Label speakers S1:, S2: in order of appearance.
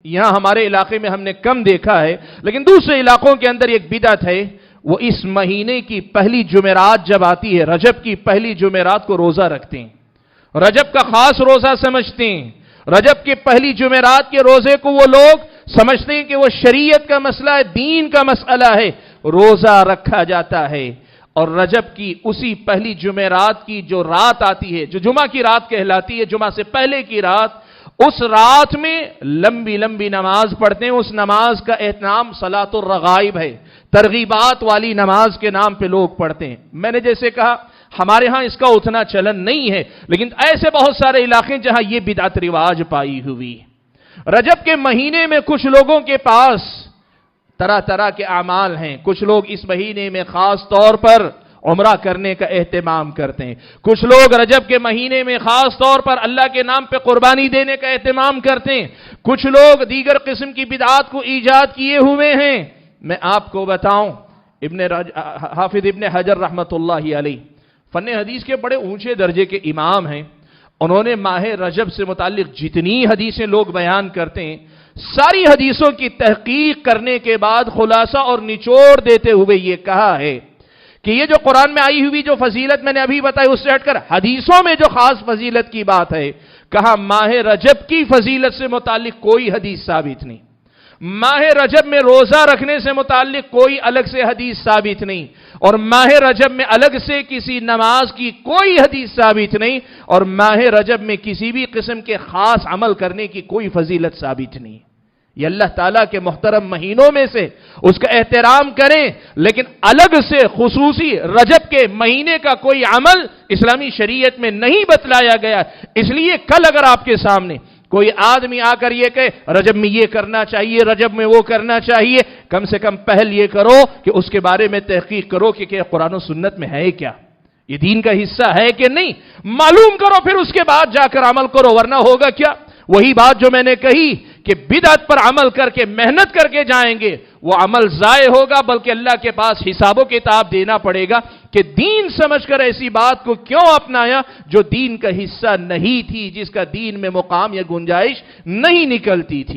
S1: یہاں ہمارے علاقے میں ہم نے کم دیکھا ہے، لیکن دوسرے علاقوں کے اندر ایک بدعت ہے، وہ اس مہینے کی پہلی جمعرات جب آتی ہے، رجب کی پہلی جمعرات کو روزہ رکھتے ہیں، رجب کا خاص روزہ سمجھتے ہیں۔ رجب کے پہلی جمعرات کے روزے کو وہ لوگ سمجھتے ہیں کہ وہ شریعت کا مسئلہ ہے، دین کا مسئلہ ہے، روزہ رکھا جاتا ہے۔ اور رجب کی اسی پہلی جمعرات کی جو رات آتی ہے، جو جمعہ کی رات کہلاتی ہے، جمعہ سے پہلے کی رات، اس رات میں لمبی لمبی نماز پڑھتے ہیں۔ اس نماز کا اہتمام صلاۃ الرغائب ہے، ترغیبات والی نماز کے نام پہ لوگ پڑھتے ہیں۔ میں نے جیسے کہا ہمارے ہاں اس کا اتنا چلن نہیں ہے، لیکن ایسے بہت سارے علاقے جہاں یہ بدعت رواج پائی ہوئی۔ رجب کے مہینے میں کچھ لوگوں کے پاس طرح طرح کے اعمال ہیں۔ کچھ لوگ اس مہینے میں خاص طور پر عمرہ کرنے کا اہتمام کرتے ہیں، کچھ لوگ رجب کے مہینے میں خاص طور پر اللہ کے نام پہ قربانی دینے کا اہتمام کرتے ہیں، کچھ لوگ دیگر قسم کی بدعات کو ایجاد کیے ہوئے ہیں۔ میں آپ کو بتاؤں، حافظ ابن حجر رحمت اللہ علیہ فن حدیث کے بڑے اونچے درجے کے امام ہیں، انہوں نے ماہ رجب سے متعلق جتنی حدیثیں لوگ بیان کرتے ہیں، ساری حدیثوں کی تحقیق کرنے کے بعد خلاصہ اور نچوڑ دیتے ہوئے یہ کہا ہے کہ یہ جو قرآن میں آئی ہوئی جو فضیلت میں نے ابھی بتائی، اس سے ہٹ کر حدیثوں میں جو خاص فضیلت کی بات ہے، کہا ماہ رجب کی فضیلت سے متعلق کوئی حدیث ثابت نہیں، ماہ رجب میں روزہ رکھنے سے متعلق کوئی الگ سے حدیث ثابت نہیں، اور ماہ رجب میں الگ سے کسی نماز کی کوئی حدیث ثابت نہیں، اور ماہ رجب میں کسی بھی قسم کے خاص عمل کرنے کی کوئی فضیلت ثابت نہیں۔ یہ اللہ تعالیٰ کے محترم مہینوں میں سے اس کا احترام کریں، لیکن الگ سے خصوصی رجب کے مہینے کا کوئی عمل اسلامی شریعت میں نہیں بتلایا گیا۔ اس لیے کل اگر آپ کے سامنے کوئی آدمی آ کر یہ کہے رجب میں یہ کرنا چاہیے، رجب میں وہ کرنا چاہیے، کم سے کم پہل یہ کرو کہ اس کے بارے میں تحقیق کرو کہ قرآن و سنت میں ہے کیا، یہ دین کا حصہ ہے کہ نہیں، معلوم کرو، پھر اس کے بعد جا کر عمل کرو، ورنہ ہوگا کیا؟ وہی بات جو میں نے کہی کہ بدعت پر عمل کر کے محنت کر کے جائیں گے، وہ عمل ضائع ہوگا، بلکہ اللہ کے پاس حساب و کتاب دینا پڑے گا کہ دین سمجھ کر ایسی بات کو کیوں اپنایا جو دین کا حصہ نہیں تھی، جس کا دین میں مقام یا گنجائش نہیں نکلتی تھی۔